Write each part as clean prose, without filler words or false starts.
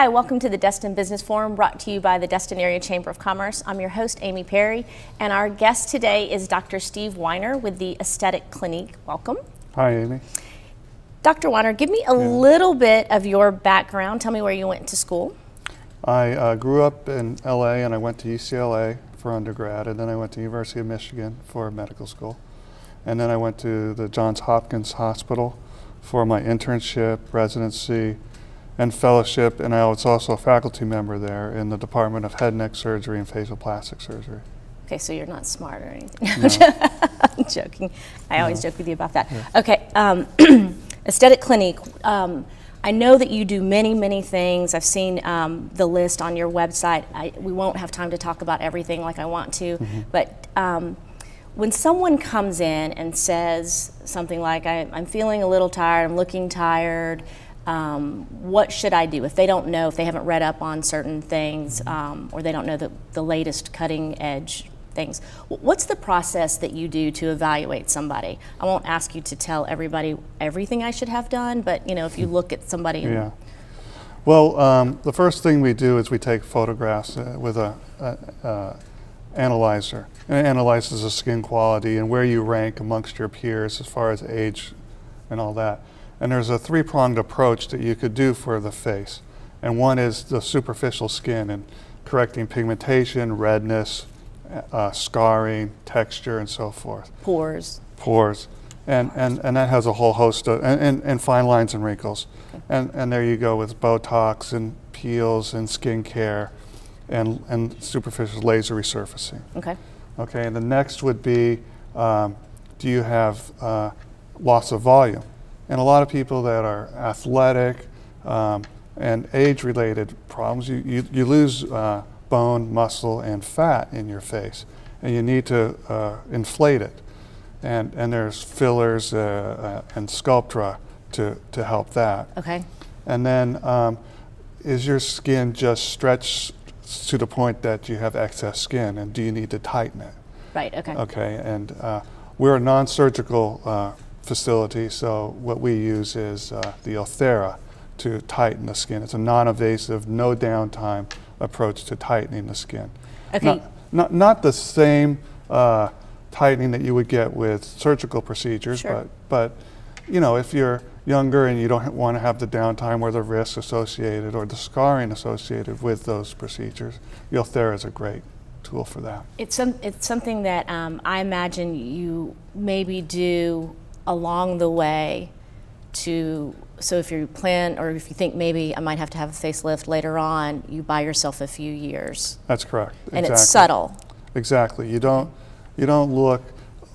Hi, welcome to the Destin Business Forum, brought to you by the Destin Area Chamber of Commerce. I'm your host, Amy Perry, and our guest today is Dr. Steve Weiner with the Aesthetic Clinique. Welcome. Hi, Amy. Dr. Weiner, give me a little bit of your background. Tell me where you went to school. I grew up in LA and I went to UCLA for undergrad, and then I went to University of Michigan for medical school. And then I went to the Johns Hopkins Hospital for my internship, residency, and fellowship, and I was also a faculty member there in the Department of Head and Neck Surgery and Facial Plastic Surgery. Okay, so you're not smart or anything. No. I'm joking. I always joke with you about that. Yeah. Okay, Aesthetic Clinique. I know that you do many, many things. I've seen the list on your website. We won't have time to talk about everything like I want to, but when someone comes in and says something like, I'm feeling a little tired, I'm looking tired, what should I do? If they don't know, if they haven't read up on certain things, or they don't know the latest cutting edge things, what's the process that you do to evaluate somebody? I won't ask you to tell everybody everything I should have done, but you know, if you look at somebody. Yeah. Well, the first thing we do is we take photographs with a analyzer. And it analyzes the skin quality and where you rank amongst your peers as far as age and all that. And there's a three-pronged approach that you could do for the face. And one is the superficial skin and correcting pigmentation, redness, scarring, texture, and so forth. Pores. Pores. And that has a whole host of, and fine lines and wrinkles. Okay. And there you go with Botox and peels and skin care and superficial laser resurfacing. Okay. Okay, and the next would be, do you have loss of volume? And a lot of people that are athletic and age-related problems, you lose bone, muscle, and fat in your face, and you need to inflate it. And there's fillers and Sculptra to help that. Okay. And then is your skin just stretched to the point that you have excess skin, and do you need to tighten it? Right, okay. Okay, and we're a non-surgical facility, so what we use is the Othera to tighten the skin. It's a non-invasive, no downtime approach to tightening the skin. Okay. Not the same tightening that you would get with surgical procedures, sure. but you know, if you're younger and you don't want to have the downtime or the risks associated or the scarring associated with those procedures, the Othera is a great tool for that. It's something that I imagine you maybe do along the way so if you plan, or if you think maybe I might have to have a facelift later on, you buy yourself a few years. That's correct. And exactly. It's subtle. Exactly. You don't look,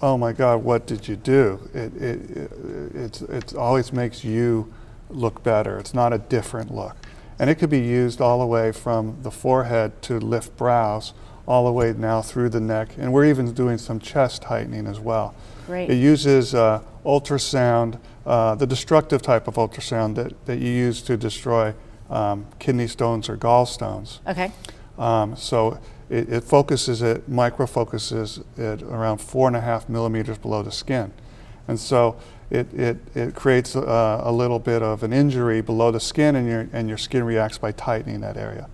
oh my God, what did you do? It always makes you look better. It's not a different look. And it could be used all the way from the forehead to lift brows, all the way now through the neck. And we're even doing some chest tightening as well. Great. It uses ultrasound, the destructive type of ultrasound that you use to destroy kidney stones or gallstones. Okay. So it focuses it, micro-focuses it around 4.5 millimeters below the skin. And so it creates a little bit of an injury below the skin, and your skin reacts by tightening that area.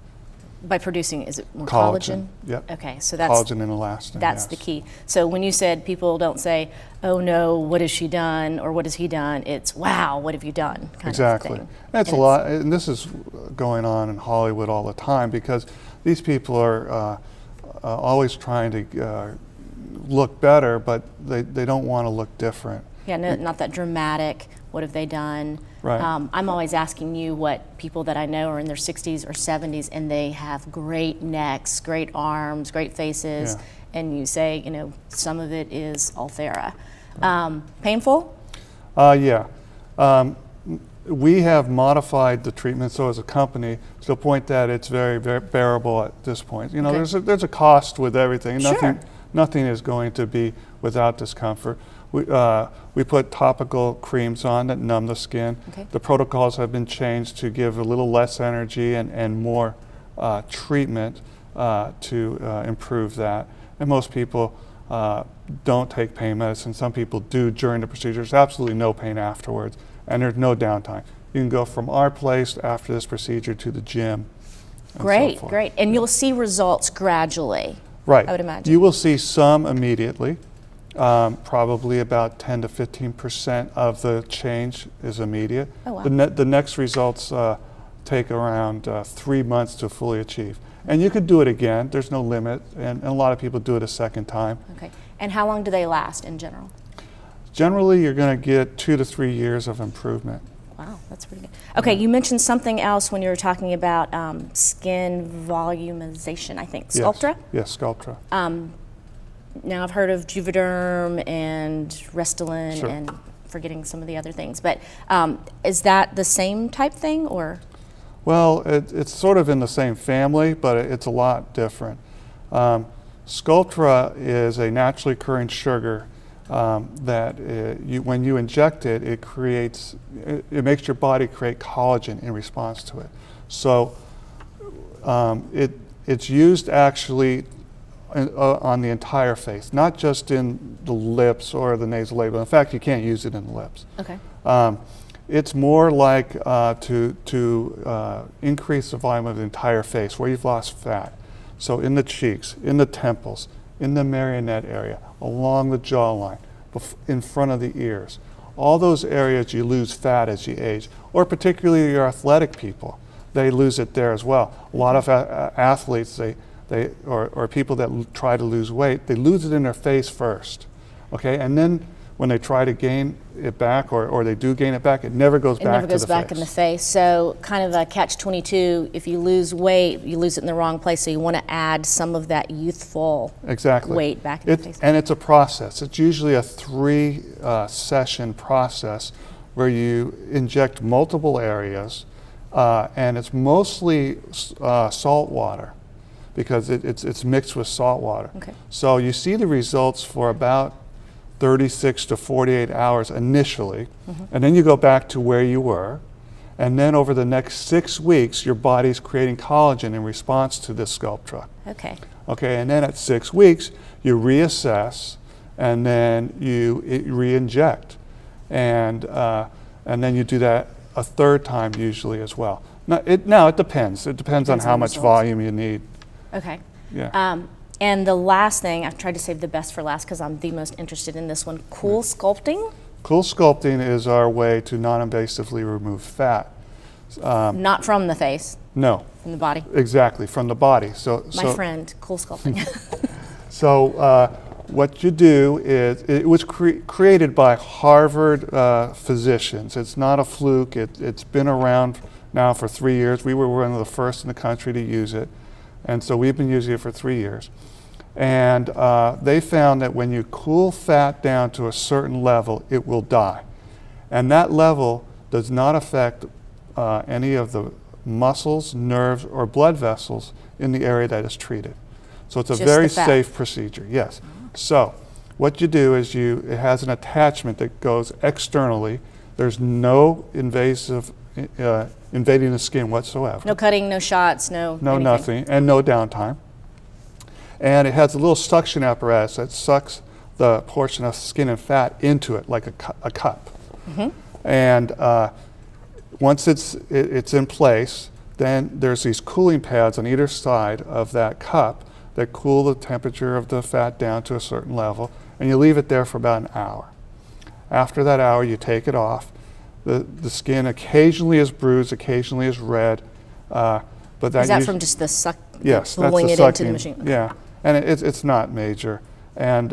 By producing, is it more collagen? Yep. Okay, so that's collagen and elastin. That's the key. So when you said people don't say, "Oh no, what has she done?" or "What has he done?" It's, "Wow, what have you done?" Exactly. Of thing. That's a lot, and this is going on in Hollywood all the time because these people are always trying to look better, but they don't want to look different. Yeah, no, not that dramatic. What have they done? Right. I'm always asking you what people that I know are in their 60s or 70s and they have great necks, great arms, great faces, and you say, you know, some of it is Othera. Painful? Yeah. We have modified the treatment so as a company to the point that it's very, very bearable at this point. You know, there's a cost with everything. Sure. Nothing is going to be without discomfort. We put topical creams on that numb the skin. Okay. The protocols have been changed to give a little less energy and more treatment to improve that. And most people don't take pain medicine. Some people do during the procedure. There's absolutely no pain afterwards, and there's no downtime. You can go from our place after this procedure to the gym. Great, great. And you'll see results gradually, right. I would imagine. You will see some immediately. Probably about 10 to 15% of the change is immediate. Oh, wow. The next results take around 3 months to fully achieve. And you could do it again. There's no limit. And a lot of people do it a second time. Okay. And how long do they last in general? Generally, you're going to get 2 to 3 years of improvement. Wow, that's pretty good. Okay, you mentioned something else when you were talking about skin volumization, I think. Sculptra? Yes, Sculptra. Now I've heard of Juvederm and Restylane Sure. and forgetting some of the other things, but is that the same type thing, or? Well, it's sort of in the same family, but it's a lot different. Sculptra is a naturally occurring sugar that when you inject it, it makes your body create collagen in response to it. So it's used actually on the entire face, not just in the lips or the nasal labial. In fact, you can't use it in the lips. Okay. It's more like to increase the volume of the entire face where you've lost fat. So in the cheeks, in the temples, in the marionette area, along the jawline, in front of the ears. All those areas you lose fat as you age, or particularly your athletic people, they lose it there as well. A lot of athletes, or people that try to lose weight, they lose it in their face first, okay? And then when they try to gain it back, or they do gain it back, it never goes back to the face. It never goes back in the face. So kind of a catch-22, if you lose weight, you lose it in the wrong place, so you want to add some of that youthful weight back in the face. And it's a process. It's usually a 3-session process where you inject multiple areas, and it's mostly salt water, because it's mixed with salt water. Okay. So you see the results for about 36 to 48 hours initially, and then you go back to where you were, and then over the next 6 weeks, your body's creating collagen in response to this Sculptra. Okay. Okay, and then at 6 weeks, you reassess, and then you re-inject, and then you do that a 3rd time usually as well. Now it depends. It depends on how much volume you need. Okay. Yeah. And the last thing, I've tried to save the best for last because I'm the most interested in this one, cool sculpting? Cool sculpting is our way to non-invasively remove fat. Not from the face? No. From the body? Exactly, from the body. My friend, cool sculpting. So what you do is, it was created by Harvard physicians. It's not a fluke. It's been around now for 3 years. We were one of the first in the country to use it. And so we've been using it for 3 years. And they found that when you cool fat down to a certain level, it will die. And that level does not affect any of the muscles, nerves, or blood vessels in the area that is treated. So it's a very safe procedure, yes. So what you do is it has an attachment that goes externally. There's no invasive invading the skin whatsoever. No cutting, no shots, no anything. Nothing, and no downtime. And it has a little suction apparatus that sucks the portion of skin and fat into it like a cup. And once it's in place, then there's these cooling pads on either side of that cup that cool the temperature of the fat down to a certain level, and you leave it there for about an hour. After that hour, you take it off. The skin occasionally is bruised, occasionally is red, but that is that from just the yes, pulling that's it the into the machine? Yeah, and it's not major, and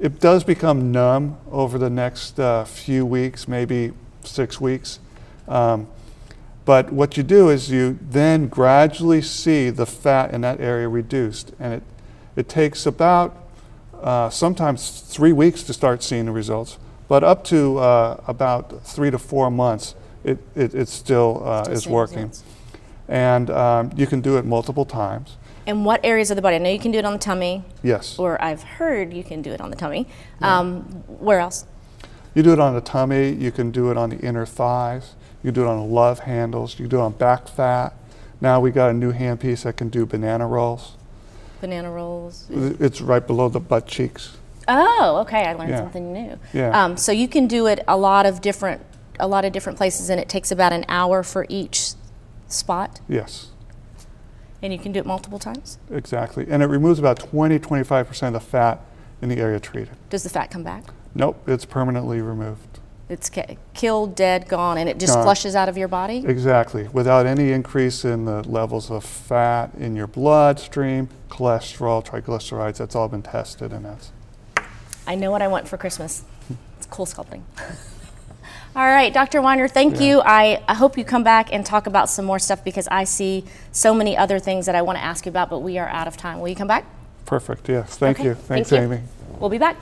it does become numb over the next few weeks, maybe 6 weeks. But what you do is you then gradually see the fat in that area reduced, and it takes about sometimes 3 weeks to start seeing the results. But up to about 3 to 4 months, it still is working. And you can do it multiple times. And what areas of the body? I know you can do it on the tummy. Yes. Or I've heard you can do it on the tummy. Where else? You do it on the tummy. You can do it on the inner thighs. You can do it on the love handles. You can do it on back fat. Now we got a new handpiece that can do banana rolls. Banana rolls? It's right below the butt cheeks. Oh, okay. I learned something new. Yeah. So you can do it a lot of different a lot of different places, and it takes about an hour for each spot? Yes. And you can do it multiple times? Exactly. And it removes about 20-25% of the fat in the area treated. Does the fat come back? Nope, it's permanently removed. It's killed, dead, gone, and it just Gone. flushes out of your body? Exactly, without any increase in the levels of fat in your bloodstream, cholesterol, triglycerides. That's all been tested, and that's. I know what I want for Christmas. It's cool sculpting. All right, Dr. Weiner, thank you. I hope you come back and talk about some more stuff, because I see so many other things that I want to ask you about, but we are out of time. Will you come back? Perfect, yes. Thank Okay. you. Thanks, Thank you. Amy. We'll be back.